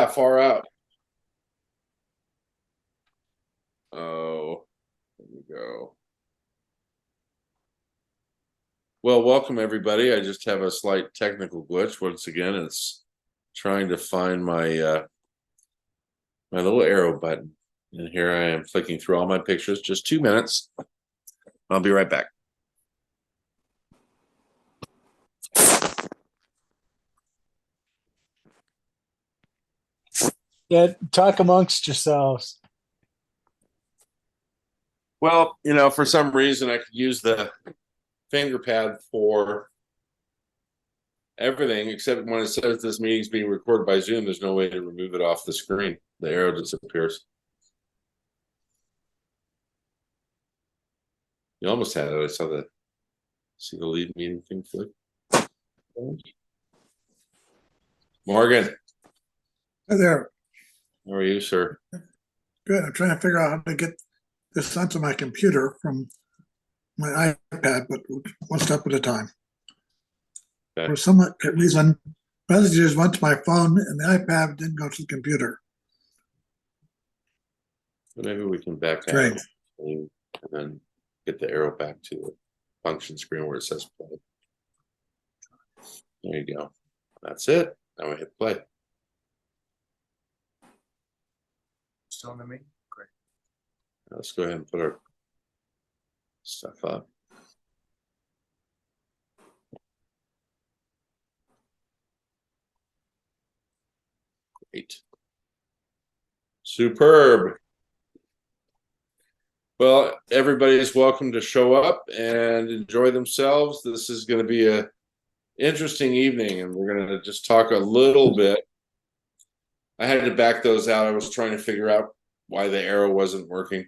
far out. Oh, there we go. Well, welcome everybody. I just have a slight technical glitch. Once again, it's trying to find my little arrow button. And here I am flicking through all my pictures. Just 2 minutes. I'll be right back. Yeah, talk amongst yourselves. Well, for some reason I could use the finger pad for everything except when it says this meeting's being recorded by Zoom, there's no way to remove it off the screen. The arrow disappears. You almost had it. I see the lead meeting thing flick. Morgan, Hi there. how are you, sir? Good. I'm trying to figure out how to get this onto my computer from my iPad, but one step at a time. Okay. For some reason, messages went to my phone and the iPad didn't go to the computer. Maybe we can back out Strange. and then get the arrow back to the function screen where it says play. There you go. That's it. Now we hit play. Still in the meeting? Great. Let's go ahead and put our stuff up. Great. Superb. Well, everybody is welcome to show up and enjoy themselves. This is going to be a interesting evening, and we're going to just talk a little bit. I had to back those out. I was trying to figure out why the arrow wasn't working.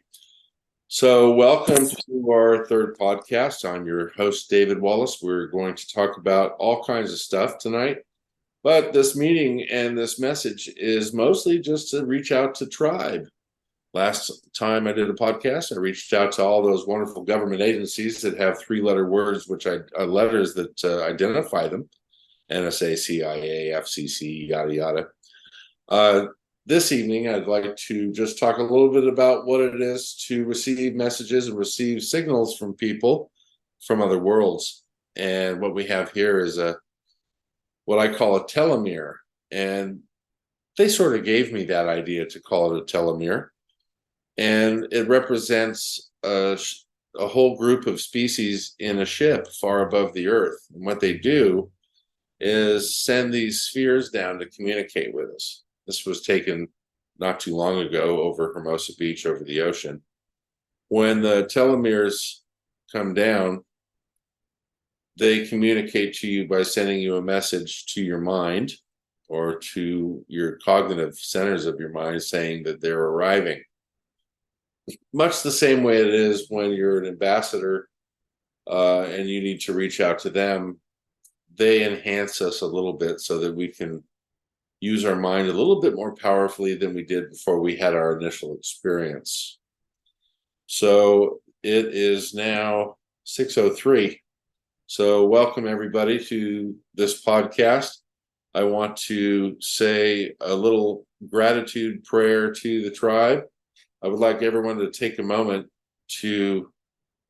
So welcome to our third podcast. I'm your host, David Wallace. We're going to talk about all kinds of stuff tonight. But this meeting and this message is mostly just to reach out to Tribe. Last time I did a podcast, I reached out to all those wonderful government agencies that have three-letter words, letters that identify them: NSA, CIA, FCC, yada yada. This evening, I'd like to just talk a little bit about what it is to receive messages and receive signals from people from other worlds. And what we have here is what I call a telomere. And they sort of gave me that idea to call it a telomere. And it represents a whole group of species in a ship far above the Earth. And what they do is send these spheres down to communicate with us. This was taken not too long ago over Hermosa Beach over the ocean. When the telomeres come down, they communicate to you by sending you a message to your mind or to your cognitive centers of your mind saying that they're arriving. Much the same way it is when you're an ambassador and you need to reach out to them. They enhance us a little bit so that we can use our mind a little bit more powerfully than we did before we had our initial experience. So it is now 6:03. So welcome everybody to this podcast. I want to say a little gratitude prayer to the tribe. I would like everyone to take a moment to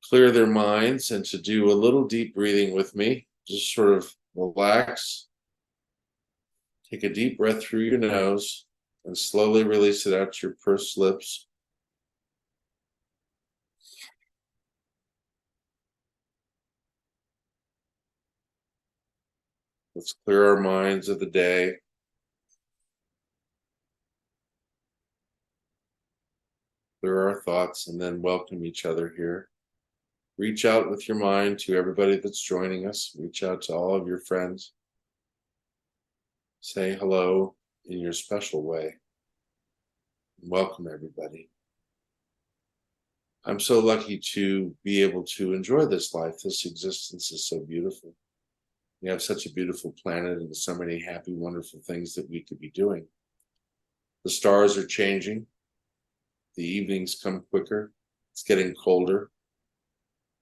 clear their minds and to do a little deep breathing with me. Just sort of relax. Take a deep breath through your nose and slowly release it out your pursed lips. Let's clear our minds of the day. Clear our thoughts and then welcome each other here. Reach out with your mind to everybody that's joining us. Reach out to all of your friends. Say hello in your special way. Welcome everybody. I'm so lucky to be able to enjoy this life. This existence is so beautiful. We have such a beautiful planet and so many happy, wonderful things that we could be doing. The stars are changing. The evenings come quicker. It's getting colder.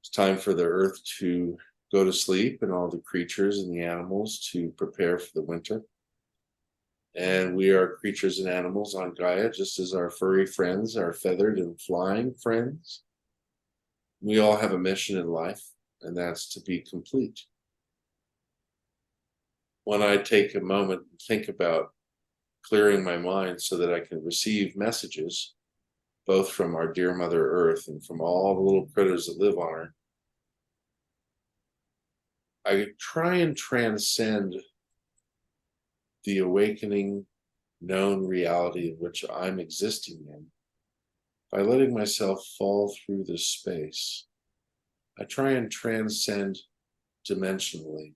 It's time for the earth to go to sleep and all the creatures and the animals to prepare for the winter. And we are creatures and animals on Gaia, just as our furry friends, our feathered and flying friends. We all have a mission in life, and that's to be complete. When I take a moment and think about clearing my mind so that I can receive messages, both from our dear Mother Earth and from all the little critters that live on her, I try and transcend the awakening known reality in which I'm existing in by letting myself fall through this space. I try and transcend dimensionally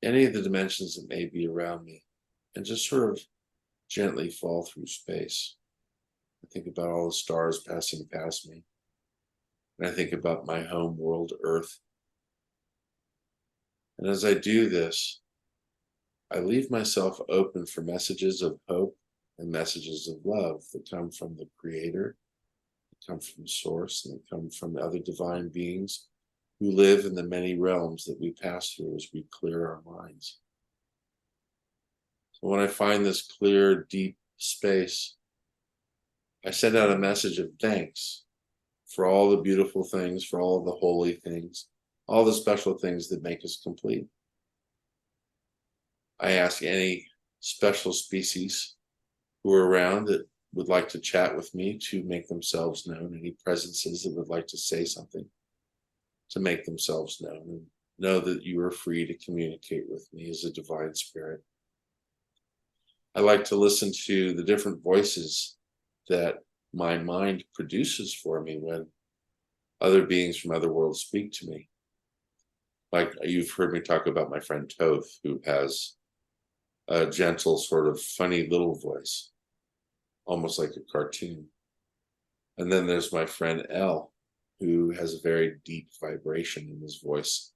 any of the dimensions that may be around me and just sort of gently fall through space. I think about all the stars passing past me, and I think about my home world, Earth. And as I do this, I leave myself open for messages of hope and messages of love that come from the Creator, that come from Source, and that come from other divine beings who live in the many realms that we pass through as we clear our minds. So when I find this clear, deep space, I send out a message of thanks for all the beautiful things, for all the holy things, all the special things that make us complete. I ask any special species who are around that would like to chat with me to make themselves known, any presences that would like to say something to make themselves known, and know that you are free to communicate with me as a divine spirit. I like to listen to the different voices that my mind produces for me when other beings from other worlds speak to me. Like you've heard me talk about my friend Toth, who has a gentle, sort of funny little voice, almost like a cartoon. And then there's my friend Elle, who has a very deep vibration in his voice,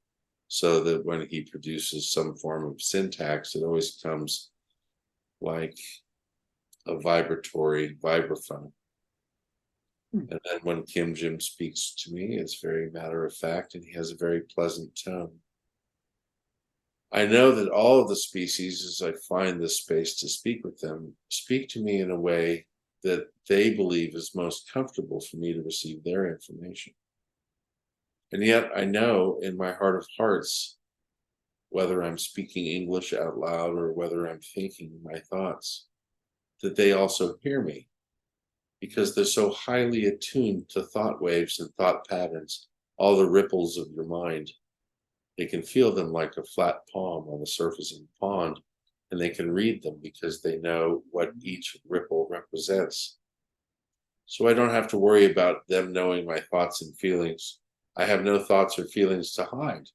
so that when he produces some form of syntax, it always comes like a vibratory vibraphone. And then when Kim Jim speaks to me, it's very matter of fact, and he has a very pleasant tone. I know that all of the species, as I find this space to speak with them, speak to me in a way that they believe is most comfortable for me to receive their information. And yet I know in my heart of hearts, whether I'm speaking English out loud or whether I'm thinking my thoughts, that they also hear me, because they're so highly attuned to thought waves and thought patterns, all the ripples of your mind. They can feel them like a flat palm on the surface of a pond, and they can read them because they know what each ripple represents. So I don't have to worry about them knowing my thoughts and feelings. I have no thoughts or feelings to hide.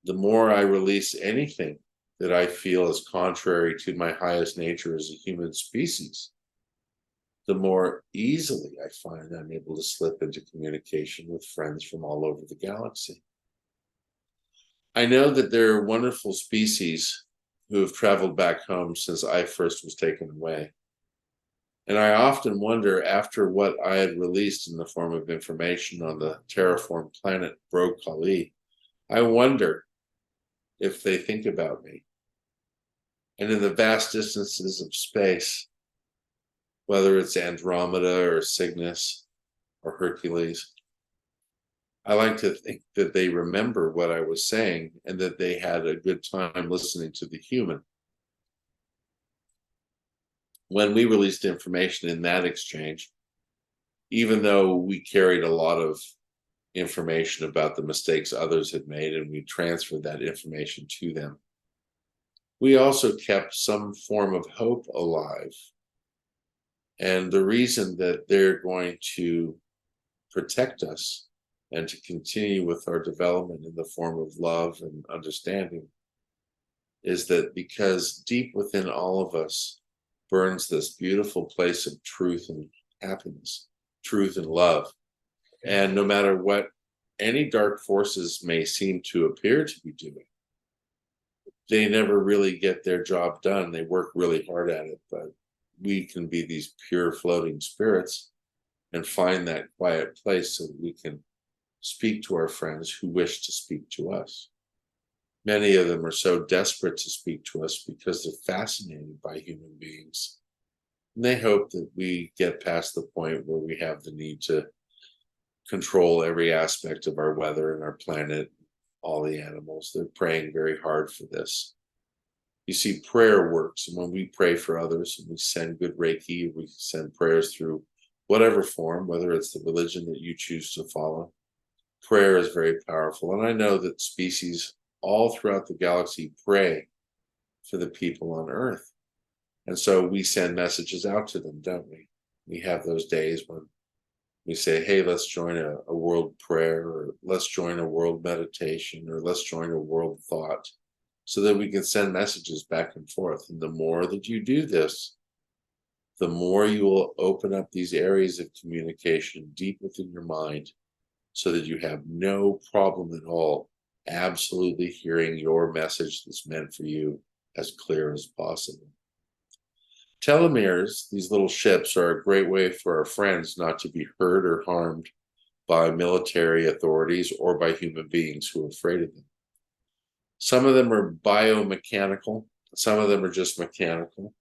The more I release anything that I feel is contrary to my highest nature as a human species, the more easily I find I'm able to slip into communication with friends from all over the galaxy. I know that there are wonderful species who have traveled back home since I first was taken away. And I often wonder, after what I had released in the form of information on the terraformed planet Bro Kali, I wonder if they think about me. And in the vast distances of space, whether it's Andromeda or Cygnus or Hercules, I like to think that they remember what I was saying and that they had a good time listening to the human. When we released information in that exchange, even though we carried a lot of information about the mistakes others had made and we transferred that information to them, we also kept some form of hope alive. And the reason that they're going to protect us and to continue with our development in the form of love and understanding is that because deep within all of us burns this beautiful place of truth and happiness, truth and love. And no matter what any dark forces may seem to appear to be doing, they never really get their job done. They work really hard at it, but we can be these pure floating spirits and find that quiet place so that we can speak to our friends who wish to speak to us. Many of them are so desperate to speak to us because they're fascinated by human beings. And they hope that we get past the point where we have the need to control every aspect of our weather and our planet, all the animals. They're praying very hard for this. You see, prayer works. And when we pray for others and we send good Reiki, we send prayers through whatever form, whether it's the religion that you choose to follow, prayer is very powerful. And I know that species all throughout the galaxy pray for the people on Earth. And so we send messages out to them, don't we? We have those days when we say, hey, let's join a world prayer, or let's join a world meditation, or let's join a world thought, so that we can send messages back and forth. And the more that you do this, the more you will open up these areas of communication deep within your mind, so that you have no problem at all absolutely hearing your message that's meant for you as clear as possible. Telomeres, these little ships, are a great way for our friends not to be hurt or harmed by military authorities or by human beings who are afraid of them. Some of them are biomechanical, some of them are just mechanical,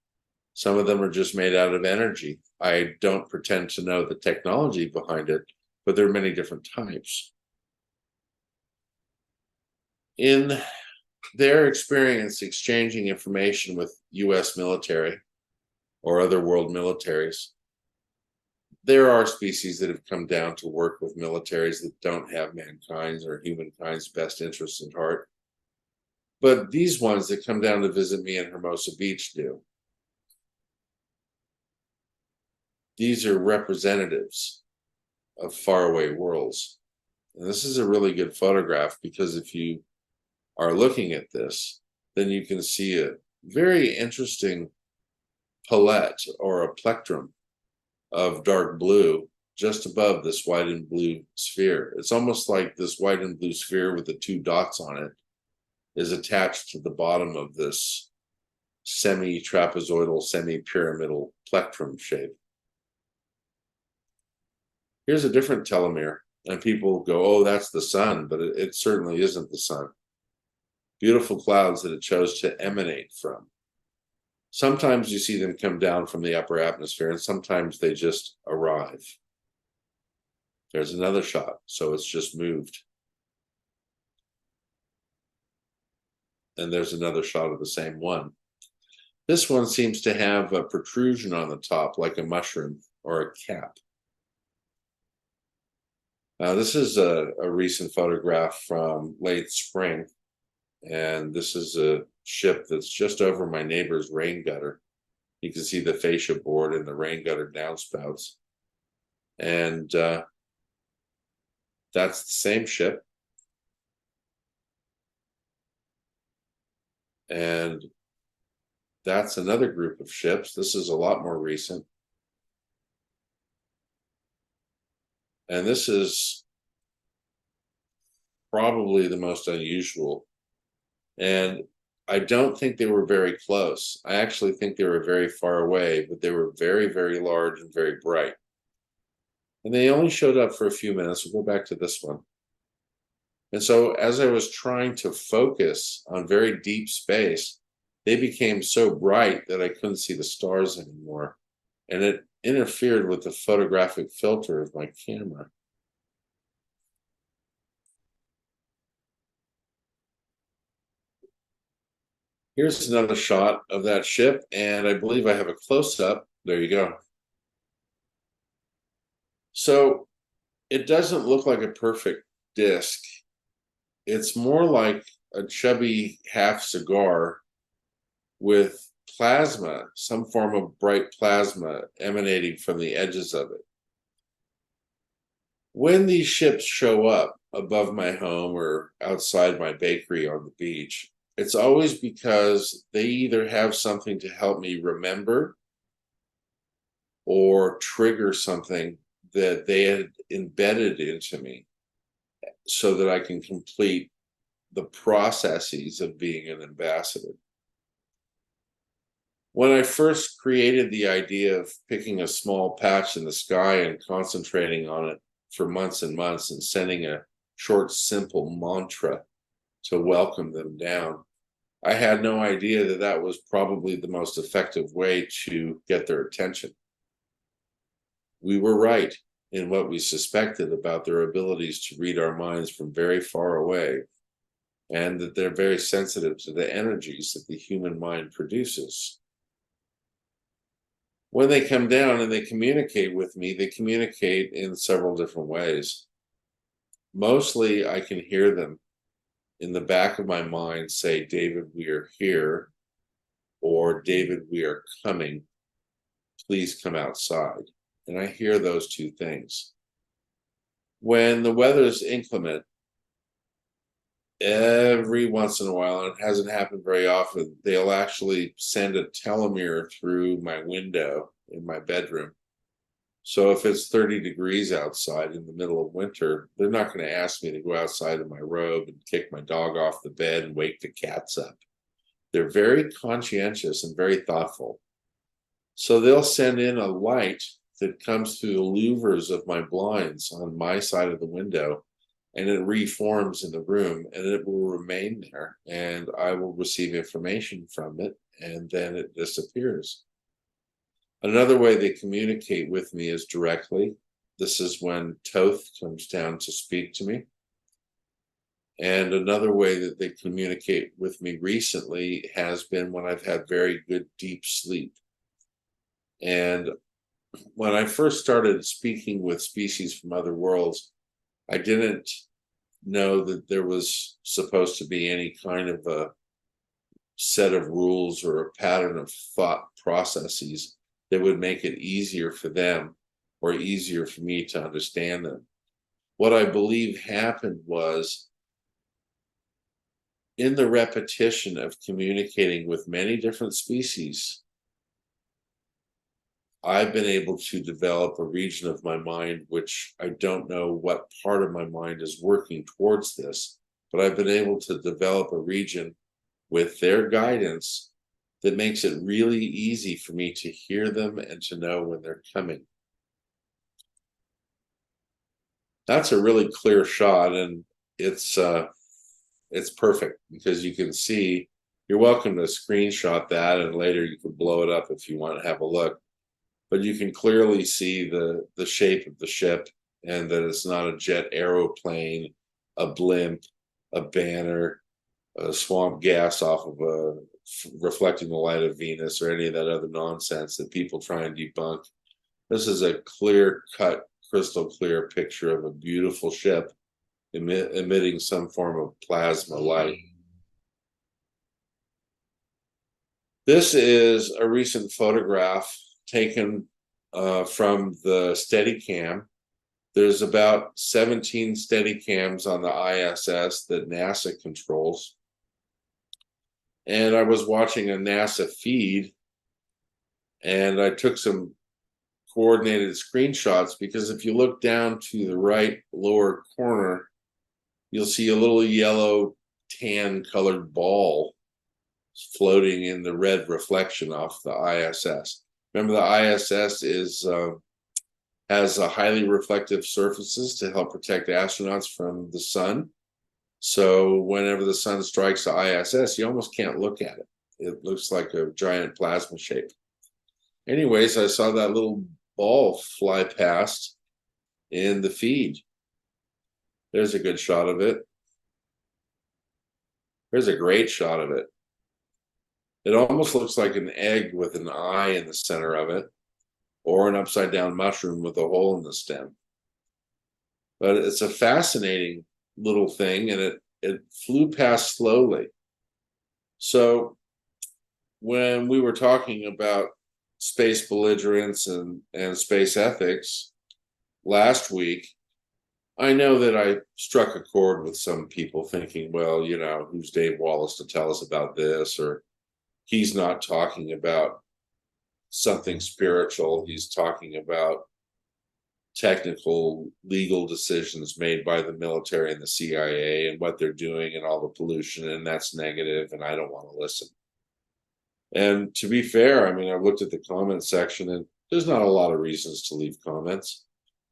some of them are just made out of energy. I don't pretend to know the technology behind it, but there are many different types. In their experience exchanging information with US military or other world militaries, there are species that have come down to work with militaries that don't have mankind's or humankind's best interests at heart. But these ones that come down to visit me in Hermosa Beach do. These are representatives of faraway worlds. And this is a really good photograph, because if you are looking at this, then you can see a very interesting palette or a plectrum of dark blue just above this white and blue sphere. It's almost like this white and blue sphere with the two dots on it is attached to the bottom of this semi-trapezoidal, semi-pyramidal plectrum shape. Here's a different telomere, and people go, oh, that's the sun, but it certainly isn't the sun. Beautiful clouds that it chose to emanate from. Sometimes you see them come down from the upper atmosphere, and sometimes they just arrive. There's another shot, so it's just moved. And there's another shot of the same one. This one seems to have a protrusion on the top, like a mushroom or a cap. This is a recent photograph from late spring, and this is a ship that's just over my neighbor's rain gutter. You can see the fascia board and the rain gutter downspouts. And that's the same ship. And that's another group of ships. This is a lot more recent. And this is probably the most unusual. And I don't think they were very close. I actually think they were very far away, but they were very, very large and very bright. And they only showed up for a few minutes. We'll go back to this one. And so as I was trying to focus on very deep space, they became so bright that I couldn't see the stars anymore. And it interfered with the photographic filter of my camera. Here's another shot of that ship, and I believe I have a close-up. There you go. So it doesn't look like a perfect disc. It's more like a chubby half cigar with plasma, some form of bright plasma emanating from the edges of it. When these ships show up above my home or outside my bakery on the beach, it's always because they either have something to help me remember or trigger something that they had embedded into me so that I can complete the processes of being an ambassador. When I first created the idea of picking a small patch in the sky and concentrating on it for months and months and sending a short, simple mantra to welcome them down. I had no idea that that was probably the most effective way to get their attention. We were right in what we suspected about their abilities to read our minds from very far away, and that they're very sensitive to the energies that the human mind produces. When they come down and they communicate with me, they communicate in several different ways. Mostly, I can hear them in the back of my mind say, "David, we are here," or "David, we are coming. Please come outside." And I hear those two things. When the weather is inclement, every once in a while, and it hasn't happened very often, they'll actually send a telomere through my window in my bedroom. So if it's 30 degrees outside in the middle of winter, they're not going to ask me to go outside in my robe and kick my dog off the bed and wake the cats up. They're very conscientious and very thoughtful. So they'll send in a light that comes through the louvers of my blinds on my side of the window, and it reforms in the room, and it will remain there, and I will receive information from it, and then it disappears. Another way they communicate with me is directly. This is when Toth comes down to speak to me. And another way that they communicate with me recently has been when I've had very good deep sleep. And when I first started speaking with species from other worlds, I didn't know that there was supposed to be any kind of a set of rules or a pattern of thought processes that would make it easier for them or easier for me to understand them. What I believe happened was, in the repetition of communicating with many different species, I've been able to develop a region of my mind, which I don't know what part of my mind is working towards this, but I've been able to develop a region with their guidance that makes it really easy for me to hear them and to know when they're coming. That's a really clear shot, and it's perfect because you can see. You're welcome to screenshot that, and later you can blow it up if you want to have a look. But you can clearly see the shape of the ship, and that it's not a jet aeroplane, a blimp, a banner, a swamp gas off of a reflecting the light of Venus, or any of that other nonsense that people try and debunk. This is a clear-cut, crystal clear picture of a beautiful ship emitting some form of plasma light. This is a recent photograph taken from the Steadicam. There's about 17 Steadicams on the ISS that NASA controls. And I was watching a NASA feed, and I took some coordinated screenshots, because if you look down to the right lower corner, you'll see a little yellow tan colored ball floating in the red reflection off the ISS. Remember, the ISS has a highly reflective surfaces to help protect astronauts from the sun. So whenever the sun strikes the ISS, you almost can't look at it. It looks like a giant plasma shape. Anyways, I saw that little ball fly past in the feed. There's a good shot of it. There's a great shot of it. It almost looks like an egg with an eye in the center of it, or an upside down mushroom with a hole in the stem. But it's a fascinating little thing, and it flew past slowly. So when we were talking about space belligerence and space ethics last week, I know that I struck a chord with some people thinking, well, you know, who's Dave Wallace to tell us about this? Or he's not talking about something spiritual. He's talking about technical legal decisions made by the military and the CIA and what they're doing and all the pollution, and that's negative, and I don't want to listen. And to be fair, I mean, I've looked at the comment section, and there's not a lot of reasons to leave comments,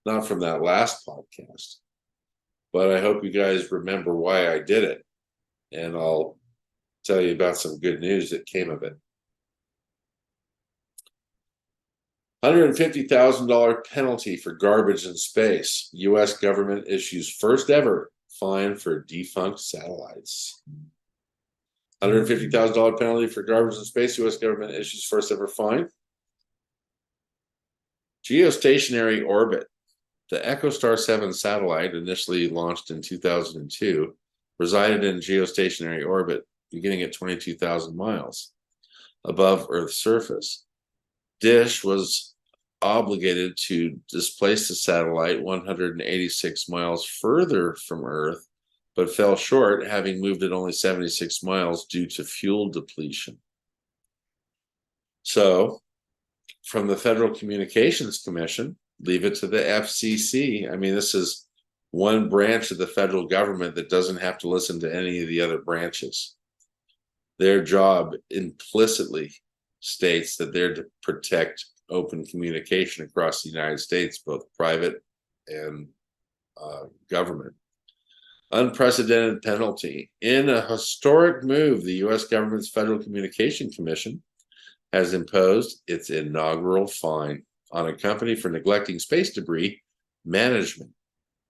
not from that last podcast. But I hope you guys remember why I did it. and I'll tell you about some good news that came of it. $150,000 penalty for garbage in space. U.S. government issues first ever fine for defunct satellites. $150,000 penalty for garbage in space. U.S. government issues first ever fine. Geostationary orbit. The EchoStar 7 satellite, initially launched in 2002, resided in geostationary orbit beginning at 22,000 miles above Earth's surface. Dish was obligated to displace the satellite 186 miles further from Earth, but fell short, having moved it only 76 miles due to fuel depletion. So, from the Federal Communications Commission, leave it to the FCC. I mean, this is one branch of the federal government that doesn't have to listen to any of the other branches. Their job implicitly states that they're to protect open communication across the United States, both private and government. Unprecedented penalty. In a historic move, the U.S. government's Federal Communication Commission has imposed its inaugural fine on a company for neglecting space debris management.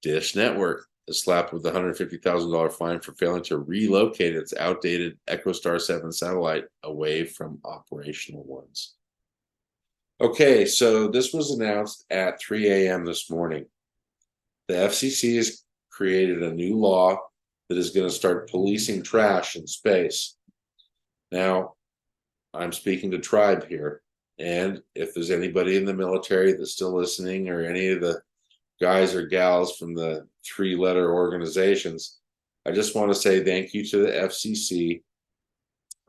Dish Network is slapped with a $150,000 fine for failing to relocate its outdated EchoStar 7 satellite away from operational ones. Okay, so this was announced at 3 a.m. this morning. The FCC has created a new law that is going to start policing trash in space. Now, I'm speaking to Tribe here, and if there's anybody in the military that's still listening, or any of the guys or gals from the three-letter organizations, I just want to say thank you to the FCC.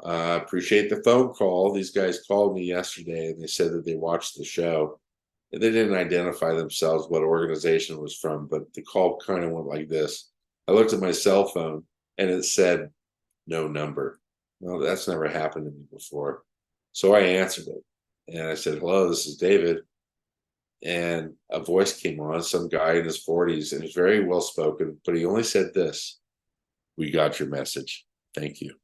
Appreciate the phone call. These guys called me yesterday and they said that they watched the show. They didn't identify themselves, what organization it was from, but the call kind of went like this. I looked at my cell phone and it said no number. Well, that's never happened to me before. So I answered it and I said, hello, this is David. And a voice came on, some guy in his 40s, and he's very well spoken, but he only said this: we got your message. Thank you.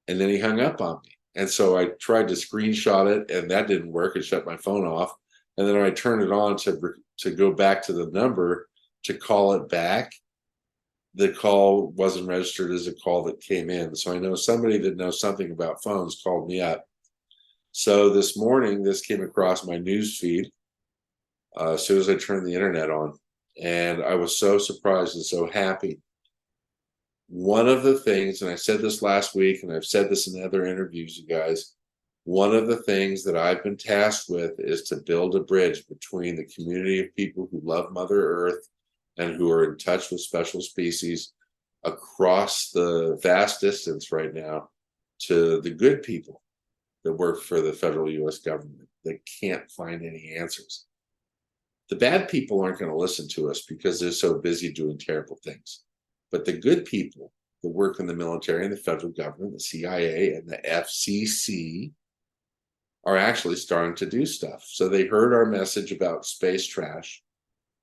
And then he hung up on me. And so I tried to screenshot it, and that didn't work. It shut my phone off. And then I turned it on to go back to the number to call it back. The call wasn't registered as a call that came in. So I know somebody that knows something about phones called me up. So this morning, this came across my news feed as soon as I turned the internet on. And I was so surprised and so happy. One of the things, and I said this last week, and I've said this in other interviews, you guys, one of the things that I've been tasked with is to build a bridge between the community of people who love Mother Earth and who are in touch with special species across the vast distance right now to the good people that work for the federal U.S. government that can't find any answers. The bad people aren't going to listen to us because they're so busy doing terrible things. But the good people that work in the military and the federal government, the CIA and the FCC, are actually starting to do stuff. So they heard our message about space trash,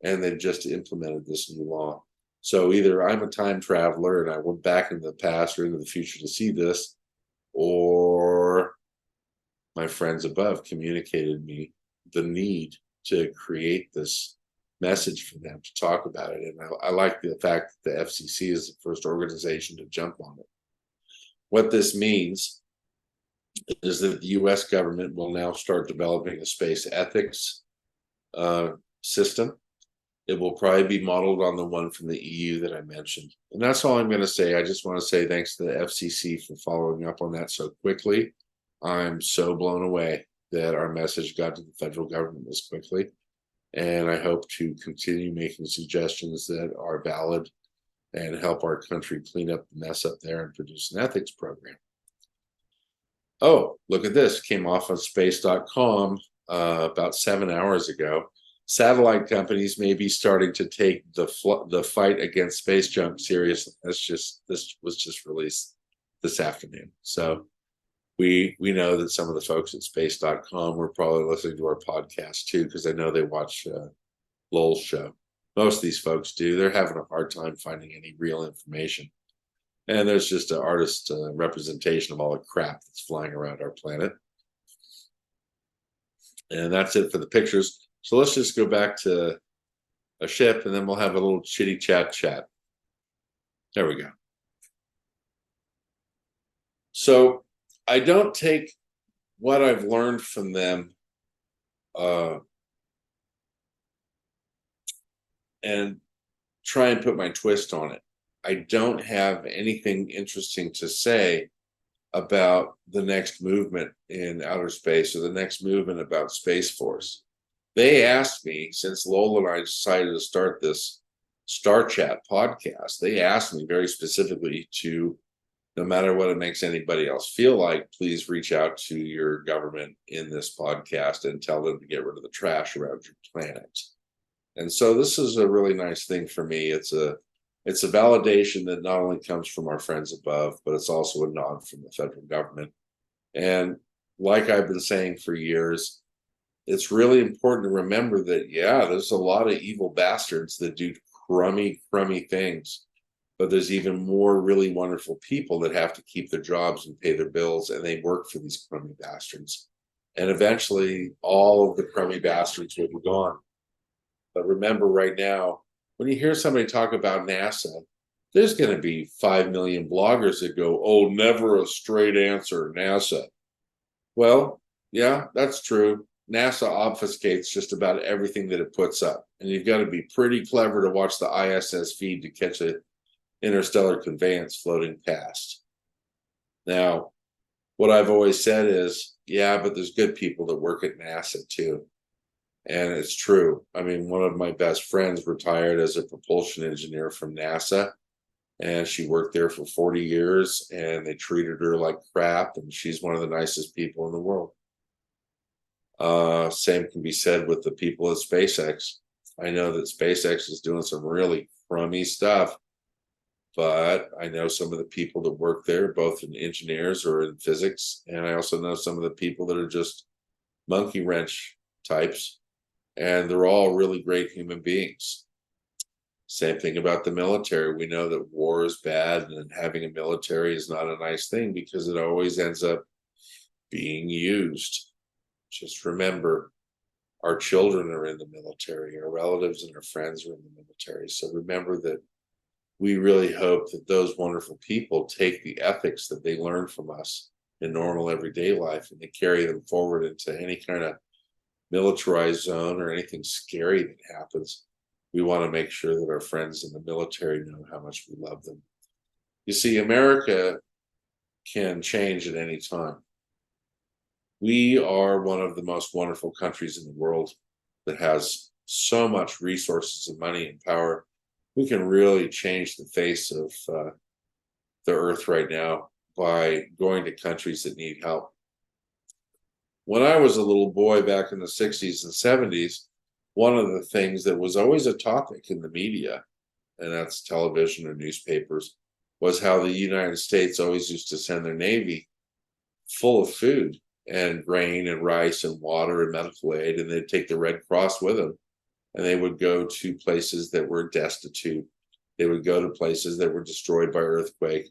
and they've just implemented this new law. So either I'm a time traveler and I went back into the past or into the future to see this, or my friends above communicated me the need to create this message for them to talk about it. And I like the fact that the FCC is the first organization to jump on it. What this means is that the US government will now start developing a space ethics system. It will probably be modeled on the one from the EU that I mentioned. And that's all I'm going to say. I just want to say thanks to the FCC for following up on that so quickly. I'm so blown away that our message got to the federal government this quickly. And I hope to continue making suggestions that are valid and help our country clean up the mess up there and produce an ethics program. Oh, look at this. Came off of space.com about 7 hours ago. Satellite companies may be starting to take the fight against space junk seriously. This was just released this afternoon. So we know that some of the folks at space.com were probably listening to our podcast too, because I know they watch Lowell's show. Most of these folks do. They're having a hard time finding any real information. And there's just an artist representation of all the crap that's flying around our planet. And that's it for the pictures. So let's just go back to a ship, and then we'll have a little chitty chat. There we go. So I don't take what I've learned from them and try and put my twist on it. I don't have anything interesting to say about the next movement in outer space or the next movement about Space Force. They asked me, since Lola and I decided to start this Star Chat podcast, they asked me very specifically to, no matter what it makes anybody else feel like, please reach out to your government in this podcast and tell them to get rid of the trash around your planet. And so this is a really nice thing for me. It's a validation that not only comes from our friends above, but it's also a nod from the federal government. And like I've been saying for years, it's really important to remember that, yeah, there's a lot of evil bastards that do crummy things, but there's even more really wonderful people that have to keep their jobs and pay their bills, and they work for these crummy bastards. And eventually all of the crummy bastards will be gone. But remember right now, when you hear somebody talk about NASA, there's going to be 5 million bloggers that go, oh, never a straight answer, NASA. Well, yeah, that's true. NASA obfuscates just about everything that it puts up. And you've got to be pretty clever to watch the ISS feed to catch an interstellar conveyance floating past. Now, what I've always said is, yeah, but there's good people that work at NASA too. And it's true. I mean, one of my best friends retired as a propulsion engineer from NASA, and she worked there for 40 years, and they treated her like crap, and she's one of the nicest people in the world. Same can be said with the people at SpaceX. I know that SpaceX is doing some really crummy stuff, but I know some of the people that work there, both in engineers or in physics, and I also know some of the people that are just monkey wrench types. And they're all really great human beings. Same thing about the military. We know that war is bad, and having a military is not a nice thing because it always ends up being used. Just remember, our children are in the military, our relatives and our friends are in the military. So remember that we really hope that those wonderful people take the ethics that they learn from us in normal everyday life, and they carry them forward into any kind of militarized zone or anything scary that happens. We want to make sure that our friends in the military know how much we love them. You see, America can change at any time. We are one of the most wonderful countries in the world that has so much resources and money and power. We can really change the face of the earth right now by going to countries that need help. When I was a little boy back in the 60s and 70s, one of the things that was always a topic in the media, and that's television or newspapers, was how the United States always used to send their Navy full of food and grain and rice and water and medical aid, and they'd take the Red Cross with them, and they would go to places that were destitute. They would go to places that were destroyed by earthquake,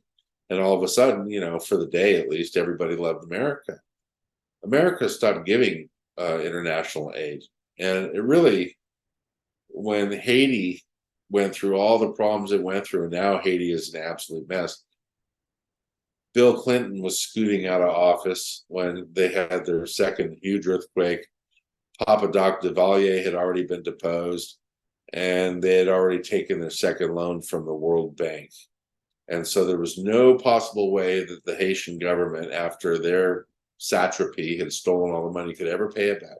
and all of a sudden, you know, for the day at least, everybody loved America. America stopped giving international aid. And it really, when Haiti went through all the problems it went through, and now Haiti is an absolute mess, Bill Clinton was scooting out of office when they had their second huge earthquake. Papa Doc Duvalier had already been deposed, and they had already taken their second loan from the World Bank. And so there was no possible way that the Haitian government, after their satrapy had stolen all the money, could ever pay it back.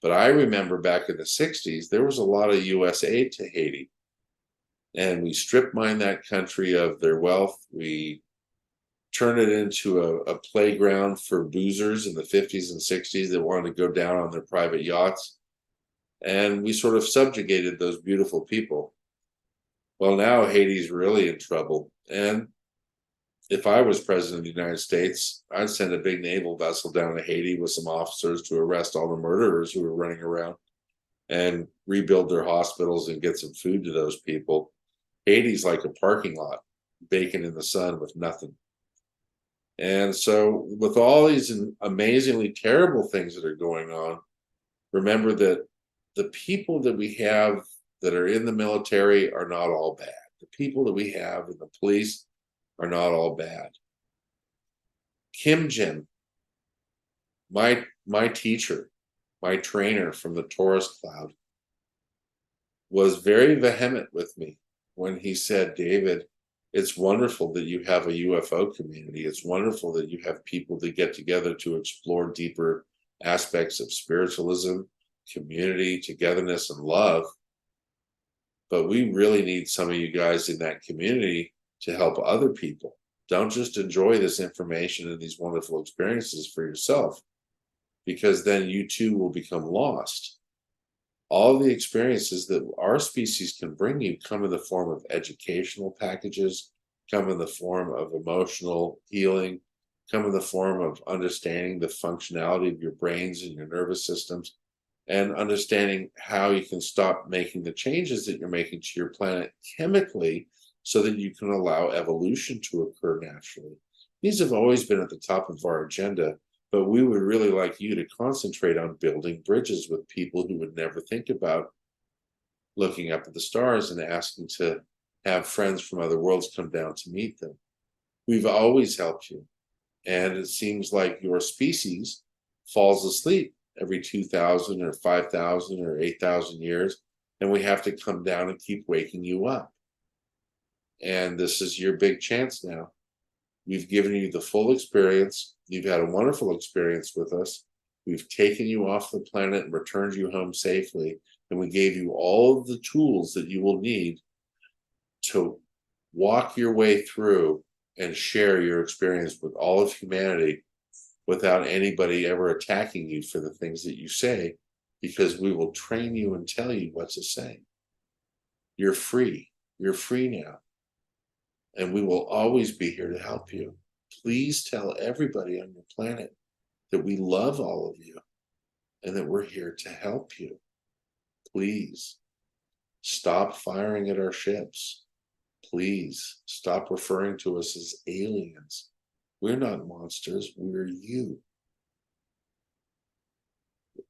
But I remember back in the 60s, there was a lot of US aid to Haiti. And we strip mined that country of their wealth. We turned it into a playground for boozers in the 50s and 60s that wanted to go down on their private yachts. And we sort of subjugated those beautiful people. Well, now Haiti's really in trouble. And if I was president of the United States, I'd send a big naval vessel down to Haiti with some officers to arrest all the murderers who were running around and rebuild their hospitals and get some food to those people. Haiti's like a parking lot. baking in the sun with nothing. And so, with all these amazingly terrible things that are going on, remember that the people that we have that are in the military are not all bad. The people that we have in the police are not all bad. Kim Jim, my teacher, my trainer from the Taurus cloud, was very vehement with me when he said, David, it's wonderful that you have a UFO community. It's wonderful that you have people that get together to explore deeper aspects of spiritualism, community, togetherness, and love. But we really need some of you guys in that community to help other people. Don't just enjoy this information and these wonderful experiences for yourself, because then you too will become lost. All the experiences that our species can bring you come in the form of educational packages, come in the form of emotional healing, come in the form of understanding the functionality of your brains and your nervous systems, and understanding how you can stop making the changes that you're making to your planet chemically so that you can allow evolution to occur naturally. These have always been at the top of our agenda, but we would really like you to concentrate on building bridges with people who would never think about looking up at the stars and asking to have friends from other worlds come down to meet them. We've always helped you. And it seems like your species falls asleep every 2,000 or 5,000 or 8,000 years, and we have to come down and keep waking you up. And this is your big chance now. We've given you the full experience. You've had a wonderful experience with us. We've taken you off the planet and returned you home safely. And we gave you all of the tools that you will need to walk your way through and share your experience with all of humanity without anybody ever attacking you for the things that you say, because we will train you and tell you what to say. You're free. You're free now. And we will always be here to help you. Please tell everybody on your planet that we love all of you and that we're here to help you. Please stop firing at our ships. Please stop referring to us as aliens. We're not monsters, we're you.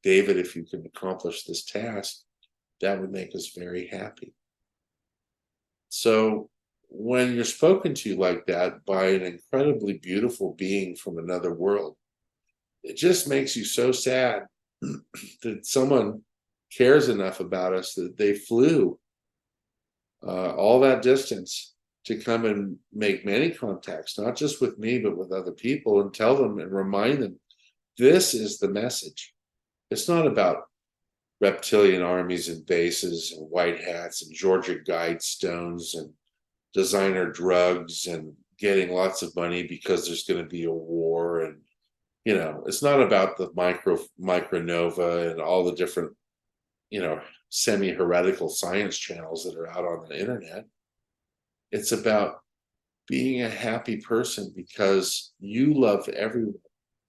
David, if you can accomplish this task, that would make us very happy. So when you're spoken to like that by an incredibly beautiful being from another world, it just makes you so sad that someone cares enough about us that they flew all that distance to come and make many contacts, not just with me, but with other people, and tell them and remind them, this is the message. It's not about reptilian armies and bases and white hats and Georgia Guidestones and designer drugs and getting lots of money because there's going to be a war. And it's not about the micronova and all the different semi-heretical science channels that are out on the internet. It's about being a happy person because you love everyone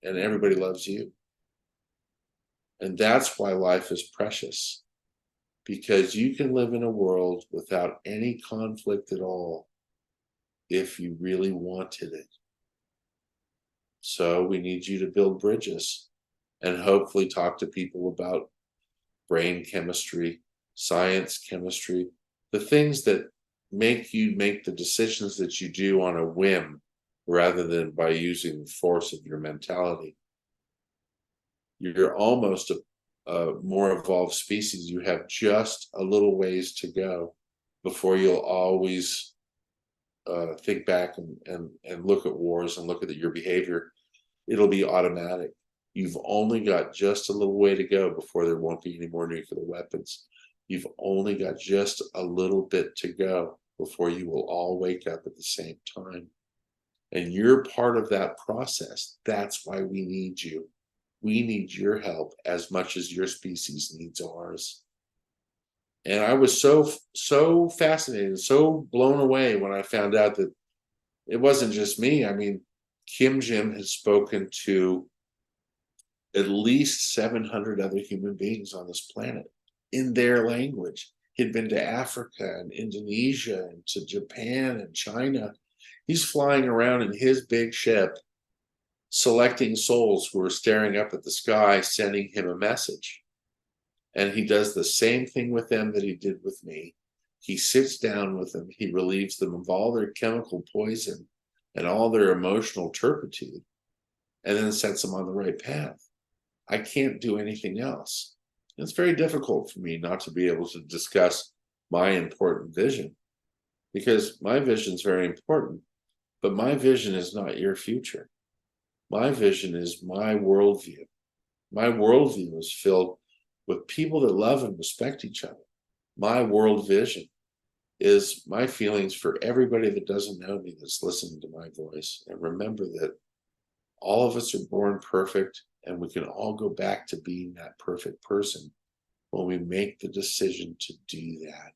and everybody loves you. And that's why life is precious, because you can live in a world without any conflict at all if you really wanted it. So we need you to build bridges and hopefully talk to people about brain chemistry, science, chemistry, the things that make you make the decisions that you do on a whim rather than by using the force of your mentality. You're almost a more evolved species. You have just a little ways to go before you'll always think back and look at wars and look at your behavior. It'll be automatic. You've only got just a little way to go before there won't be any more nuclear weapons. You've only got just a little bit to go before you will all wake up at the same time. And you're part of that process. That's why we need you. We need your help as much as your species needs ours. And I was so fascinated, so blown away when I found out that it wasn't just me. I mean, Kim Jim has spoken to at least 700 other human beings on this planet in their language. He'd been to Africa and Indonesia and to Japan and China He's flying around in his big ship, selecting souls who are staring up at the sky, sending him a message. And he does the same thing with them that he did with me. He sits down with them, he relieves them of all their chemical poison and all their emotional turpitude, and then sets them on the right path. I can't do anything else. It's very difficult for me not to be able to discuss my important vision, because my vision is very important, but my vision is not your future. My vision is my worldview. My worldview is filled with people that love and respect each other. My world vision is my feelings for everybody that doesn't know me, that's listening to my voice. And remember that all of us are born perfect, and we can all go back to being that perfect person when we make the decision to do that.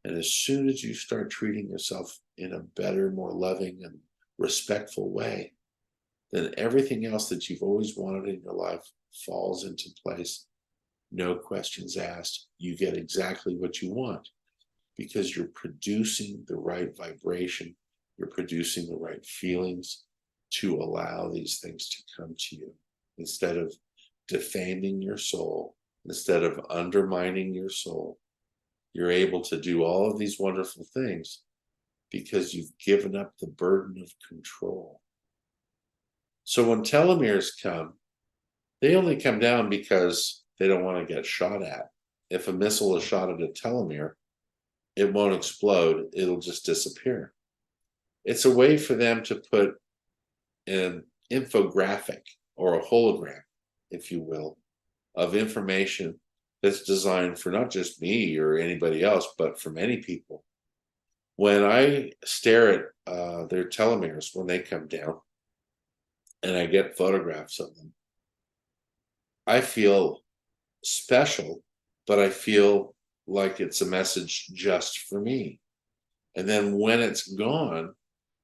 And as soon as you start treating yourself in a better, more loving and respectful way, then everything else that you've always wanted in your life falls into place. No questions asked. You get exactly what you want because you're producing the right vibration. You're producing the right feelings to allow these things to come to you. Instead of defaming your soul, instead of undermining your soul, you're able to do all of these wonderful things because you've given up the burden of control. So when telomeres come, they only come down because they don't want to get shot at. If a missile is shot at a telomere, it won't explode, it'll just disappear. It's a way for them to put an infographic or a hologram, if you will, of information that's designed for not just me or anybody else, but for many people. When I stare at their telomeres when they come down, and I get photographs of them, I feel special, but I feel like it's a message just for me. And then when it's gone,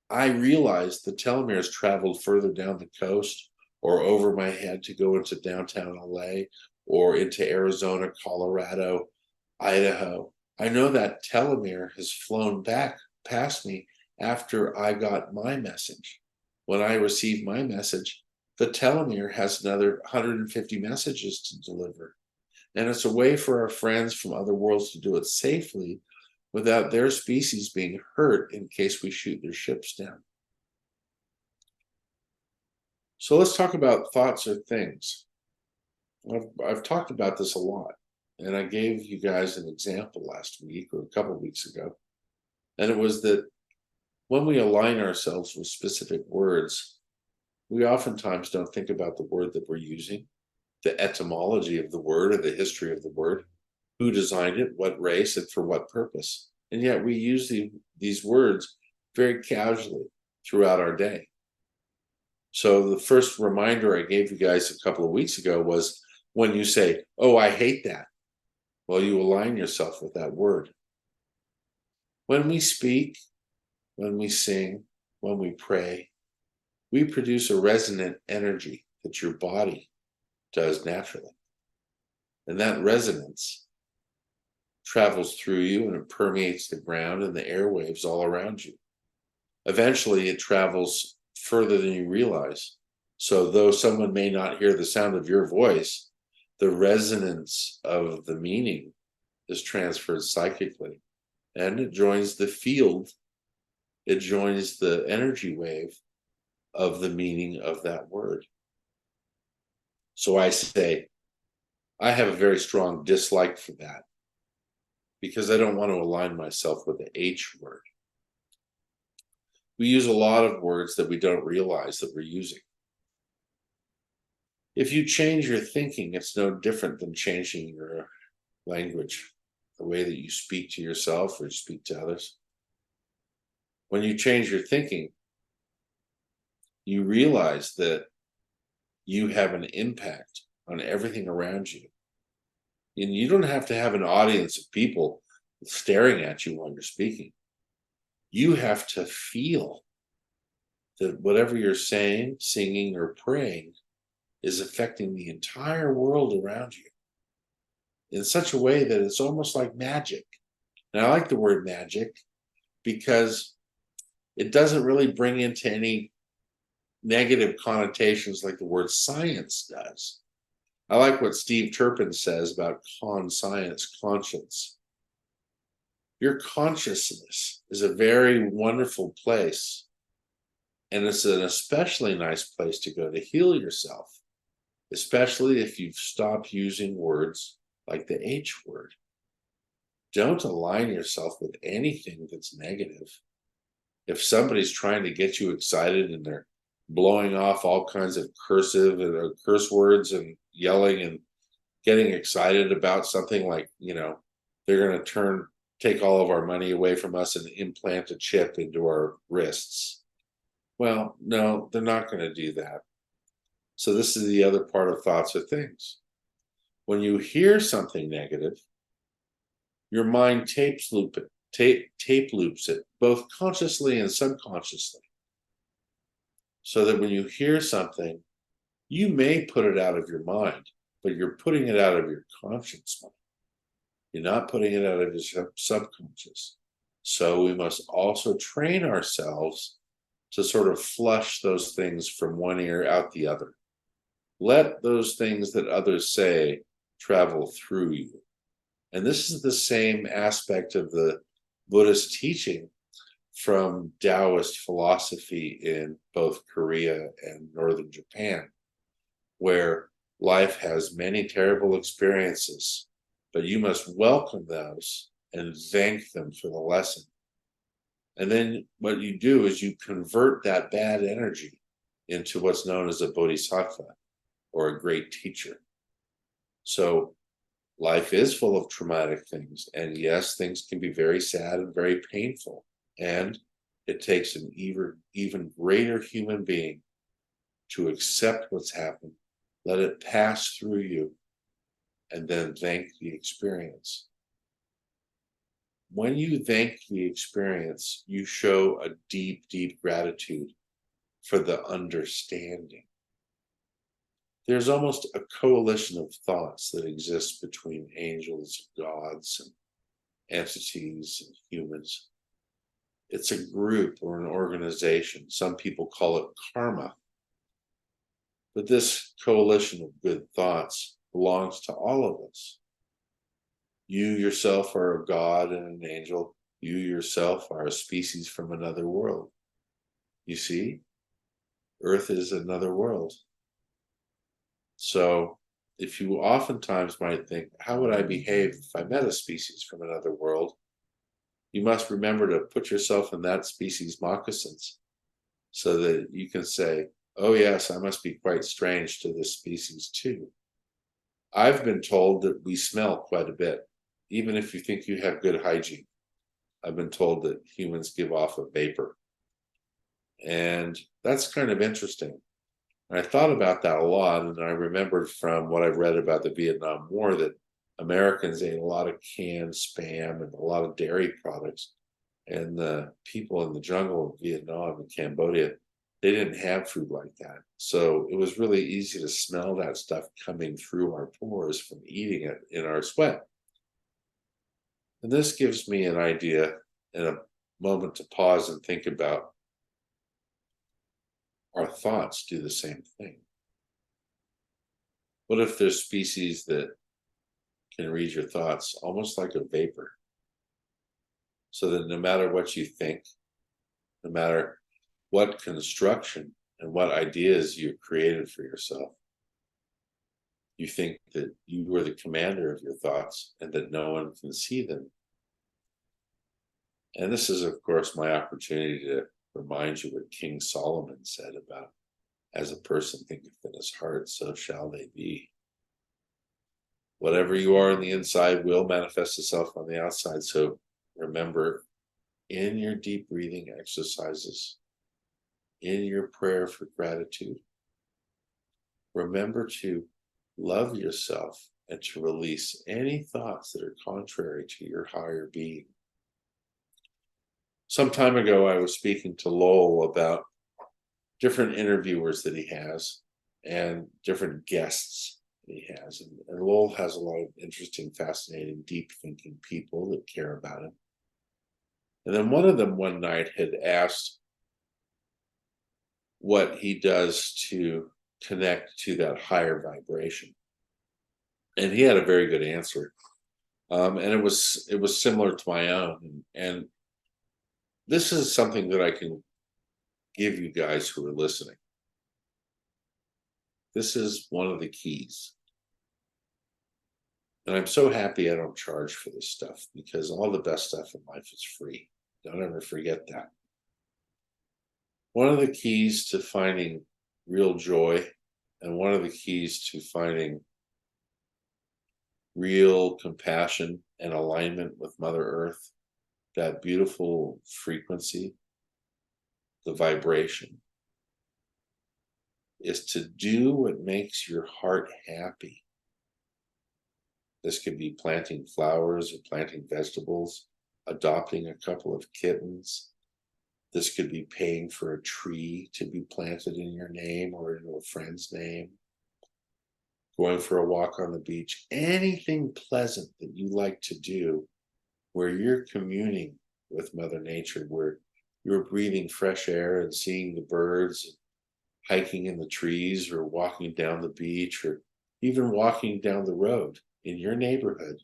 I realize the telomeres traveled further down the coast or over my head to go into downtown LA or into Arizona, Colorado, Idaho. I know that telomere has flown back past me after I got my message. When I receive my message, the telomere has another 150 messages to deliver. And it's a way for our friends from other worlds to do it safely without their species being hurt in case we shoot their ships down. So let's talk about thoughts or things. I've talked about this a lot, and I gave you guys an example last week or a couple of weeks ago. And it was that when we align ourselves with specific words, we oftentimes don't think about the word that we're using, the etymology of the word or the history of the word, who designed it, what race, and for what purpose. And yet we use these words very casually throughout our day. So the first reminder I gave you guys a couple of weeks ago was when you say, "Oh, I hate that." Well, you align yourself with that word. When we speak, when we sing, when we pray, we produce a resonant energy that your body does naturally. And that resonance travels through you and it permeates the ground and the airwaves all around you. Eventually, it travels further than you realize. So though someone may not hear the sound of your voice, the resonance of the meaning is transferred psychically, and it joins the field. It joins the energy wave of the meaning of that word. So I say, I have a very strong dislike for that because I don't want to align myself with the H word. We use a lot of words that we don't realize that we're using. If you change your thinking, it's no different than changing your language, the way that you speak to yourself or speak to others. When you change your thinking, you realize that you have an impact on everything around you. And you don't have to have an audience of people staring at you while you're speaking. You have to feel that whatever you're saying, singing, or praying is affecting the entire world around you in such a way that it's almost like magic. And I like the word magic because it doesn't really bring into any negative connotations like the word science does. I like what Steve Turpin says about science, conscience. Your consciousness is a very wonderful place. And it's an especially nice place to go to heal yourself, especially if you've stopped using words like the H word. Don't align yourself with anything that's negative. If somebody's trying to get you excited and they're blowing off all kinds of cursive and curse words and yelling and getting excited about something like, they're going to take all of our money away from us and implant a chip into our wrists. Well, no, they're not going to do that. So this is the other part of thoughts or things. When you hear something negative, your mind tape loops it, both consciously and subconsciously. So that when you hear something, you may put it out of your mind, but you're putting it out of your conscious mind. You're not putting it out of your subconscious. So we must also train ourselves to sort of flush those things from one ear out the other. Let those things that others say travel through you. And this is the same aspect of the Buddhist teaching from Taoist philosophy in both Korea and northern Japan, where life has many terrible experiences, but you must welcome those and thank them for the lesson. And then what you do is you convert that bad energy into what's known as a bodhisattva, or a great teacher. So life is full of traumatic things. And yes, things can be very sad and very painful. And it takes an even greater human being to accept what's happened, let it pass through you, and then thank the experience. When you thank the experience, you show a deep, deep gratitude for the understanding. There's almost a coalition of thoughts that exists between angels, gods, and entities and humans. It's a group or an organization. Some people call it karma. But this coalition of good thoughts belongs to all of us. You yourself are a god and an angel. You yourself are a species from another world. You see, Earth is another world. So if you oftentimes might think, how would I behave if I met a species from another world? You must remember to put yourself in that species' moccasins so that you can say, oh yes, I must be quite strange to this species too. I've been told that we smell quite a bit, even if you think you have good hygiene. I've been told that humans give off a vapor. And that's kind of interesting. And I thought about that a lot, and I remembered from what I've read about the Vietnam War that Americans ate a lot of canned spam and a lot of dairy products. And the people in the jungle of Vietnam and Cambodia, they didn't have food like that. So it was really easy to smell that stuff coming through our pores from eating it in our sweat. And this gives me an idea and a moment to pause and think about our thoughts do the same thing. What if there's species that can read your thoughts almost like a vapor? So that no matter what you think, no matter what construction and what ideas you've created for yourself, you think that you are the commander of your thoughts and that no one can see them. And this is, of course, my opportunity to remind you what King Solomon said about, as a person thinketh in his heart, so shall they be. Whatever you are on the inside will manifest itself on the outside. So remember, in your deep breathing exercises, in your prayer for gratitude, remember to love yourself and to release any thoughts that are contrary to your higher being. Some time ago, I was speaking to Lowell about different interviewers that he has and different guests that he has. And Lowell has a lot of interesting, fascinating, deep thinking people that care about him. And then one of them one night had asked what he does to connect to that higher vibration. And he had a very good answer. And it was similar to my own. And this is something that I can give you guys who are listening. This is one of the keys. And I'm so happy I don't charge for this stuff, because all the best stuff in life is free. Don't ever forget that. One of the keys to finding real joy, and one of the keys to finding real compassion and alignment with Mother Earth, that beautiful frequency, the vibration, is to do what makes your heart happy. This could be planting flowers or planting vegetables, adopting a couple of kittens. This could be paying for a tree to be planted in your name or in a friend's name. Going for a walk on the beach, anything pleasant that you like to do where you're communing with Mother Nature, where you're breathing fresh air and seeing the birds, hiking in the trees or walking down the beach, or even walking down the road in your neighborhood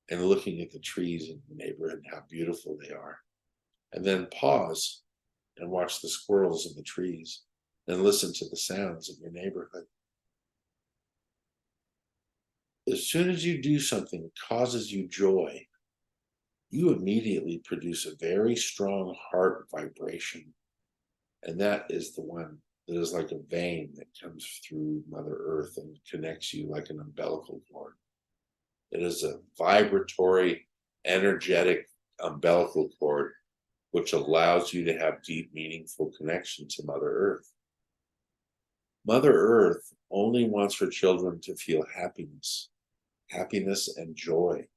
and looking at the trees in the neighborhood and how beautiful they are. And then pause and watch the squirrels in the trees and listen to the sounds of your neighborhood. As soon as you do something that causes you joy, you immediately produce a very strong heart vibration. And that is the one that is like a vein that comes through Mother Earth and connects you like an umbilical cord. It is a vibratory, energetic umbilical cord, which allows you to have deep, meaningful connection to Mother Earth. Mother Earth only wants her children to feel happiness and joy.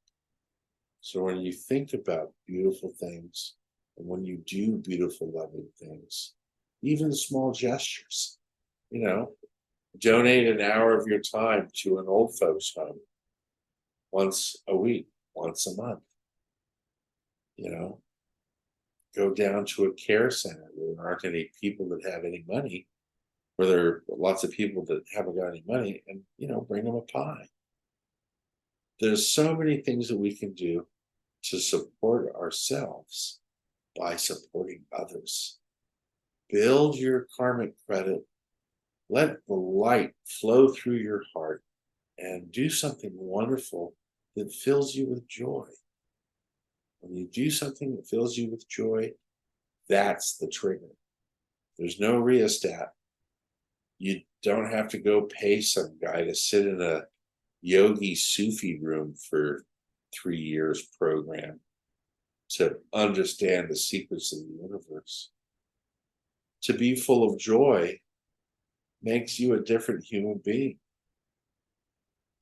So when you think about beautiful things, and when you do beautiful, loving things, even small gestures, donate an hour of your time to an old folks home once a week, once a month. Go down to a care center where there aren't any people that have any money, where there are lots of people that haven't got any money, and bring them a pie. There's so many things that we can do to support ourselves by supporting others. Build your karmic credit. Let the light flow through your heart and do something wonderful that fills you with joy. When you do something that fills you with joy, that's the trigger. There's no rheostat. You don't have to go pay some guy to sit in a yogi Sufi room for 3 years program to understand the secrets of the universe. To be full of joy makes you a different human being.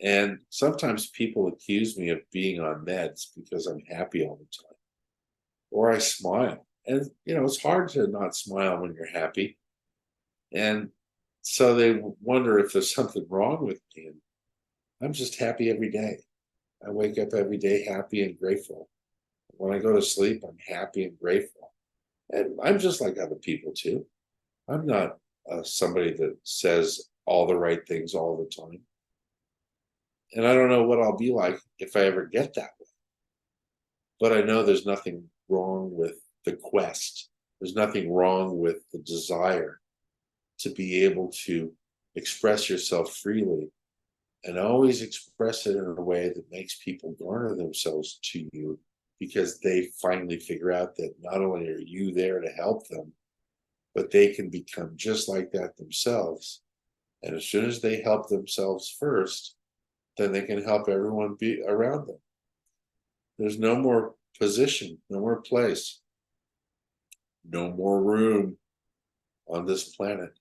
And sometimes people accuse me of being on meds because I'm happy all the time, or I smile. And, it's hard to not smile when you're happy. And so they wonder if there's something wrong with me. And I'm just happy every day. I wake up every day happy and grateful. When I go to sleep, I'm happy and grateful. And I'm just like other people too. I'm not somebody that says all the right things all the time. And I don't know what I'll be like if I ever get that way. But I know there's nothing wrong with the quest. There's nothing wrong with the desire to be able to express yourself freely, and always express it in a way that makes people garner themselves to you, because they finally figure out that not only are you there to help them, but they can become just like that themselves. And as soon as they help themselves first, then they can help everyone be around them. There's no more position, no more place, no more room on this planet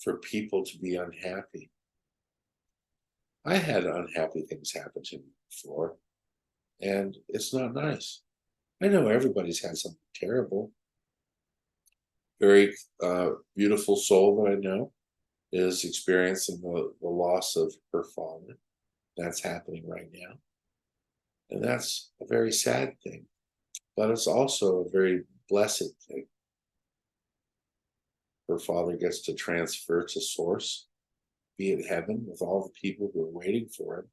for people to be unhappy. I had unhappy things happen to me before, and it's not nice. I know everybody's had something terrible. Very beautiful soul that I know is experiencing the loss of her father. That's happening right now. And that's a very sad thing, but it's also a very blessed thing. her father gets to transfer to source, be in heaven with all the people who are waiting for him,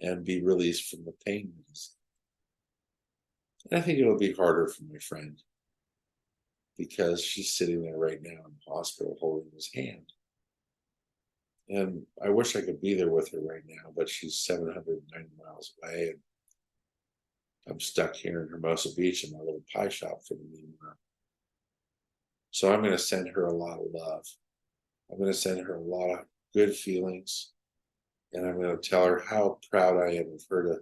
and be released from the pain. And I think it'll be harder for my friend because she's sitting there right now in the hospital holding his hand. And I wish I could be there with her right now, but she's 790 miles away. And I'm stuck here in Hermosa Beach in my little pie shop for the meantime. So I'm going to send her a lot of love. I'm going to send her a lot of good feelings. And I'm going to tell her how proud I am of her to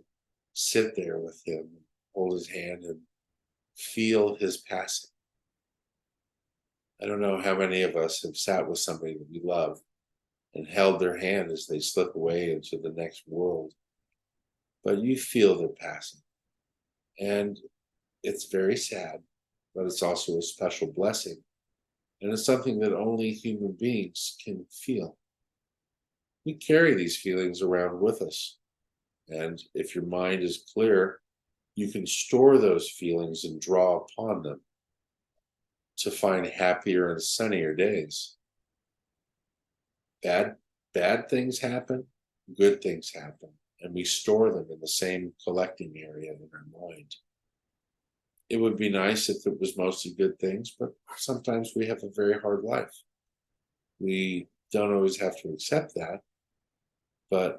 sit there with him, hold his hand, and feel his passing. I don't know how many of us have sat with somebody that we love and held their hand as they slip away into the next world. But you feel their passing. And it's very sad, but it's also a special blessing. And it's something that only human beings can feel. We carry these feelings around with us. And if your mind is clear, you can store those feelings and draw upon them to find happier and sunnier days. Bad things happen, good things happen, and we store them in the same collecting area in our mind. It would be nice if it was mostly good things, but sometimes we have a very hard life. We don't always have to accept that, but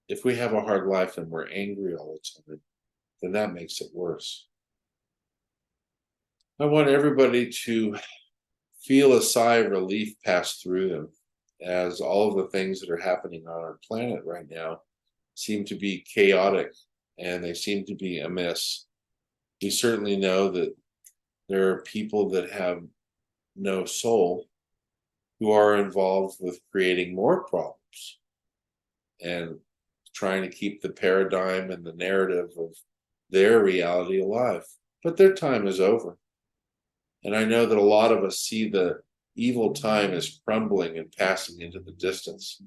if we have a hard life and we're angry all the time, then that makes it worse. I want everybody to feel a sigh of relief pass through them, as all of the things that are happening on our planet right now seem to be chaotic and they seem to be amiss. We certainly know that there are people that have no soul who are involved with creating more problems and trying to keep the paradigm and the narrative of their reality alive. But their time is over. And I know that a lot of us see the evil time is crumbling and passing into the distance.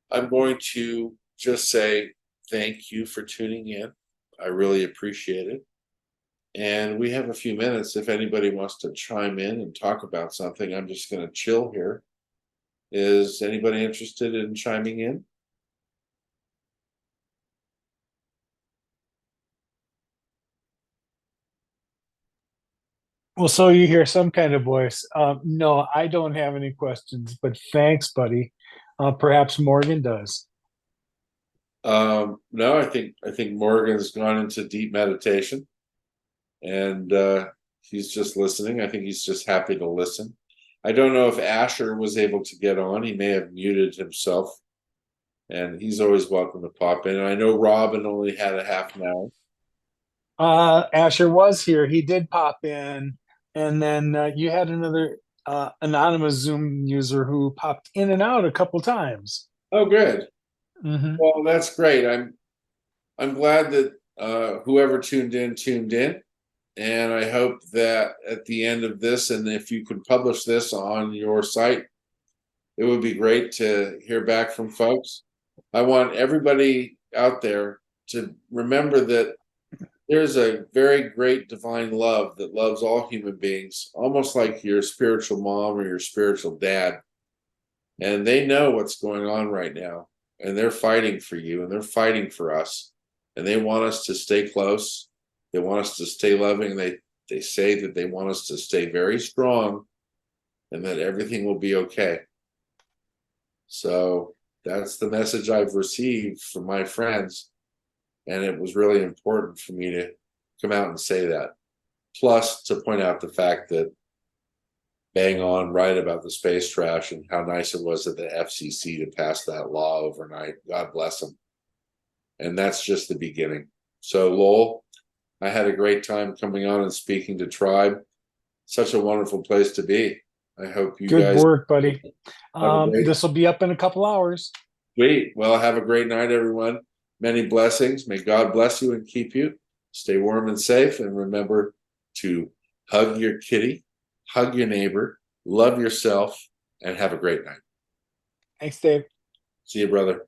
I'm going to just say thank you for tuning in. I really appreciate it. And we have a few minutes. If anybody wants to chime in and talk about something, I'm just going to chill here. Is anybody interested in chiming in? Well, so you hear some kind of voice. No, I don't have any questions, but thanks, buddy. Perhaps Morgan does. No, I think Morgan's gone into deep meditation, and he's just listening. I think he's just happy to listen. I don't know if Asher was able to get on. He may have muted himself, and he's always welcome to pop in. I know Robin only had a half an hour. Asher was here. He did pop in, and then you had another anonymous Zoom user who popped in and out a couple times. Oh, good. Hmm. Well, that's great. I'm glad that whoever tuned in, and I hope that at the end of this, and if you could publish this on your site, it would be great to hear back from folks. I want everybody out there to remember that there's a very great divine love that loves all human beings, almost like your spiritual mom or your spiritual dad. And they know what's going on right now. And they're fighting for you and they're fighting for us. And they want us to stay close. They want us to stay loving. They say that they want us to stay very strong and that everything will be okay. So that's the message I've received from my friends. And it was really important for me to come out and say that. Plus, to point out the fact that bang on right about the space trash and how nice it was of the FCC to pass that law overnight. God bless them. And that's just the beginning. So, Lowell, I had a great time coming on and speaking to Tribe. Such a wonderful place to be. I hope you Good guys work, buddy. have a great This will be up in a couple hours. Sweet. Well, have a great night, everyone. Many blessings. May God bless you and keep you. Stay warm and safe. And remember to hug your kitty, hug your neighbor, love yourself, and have a great night. Thanks, Dave. See you, brother.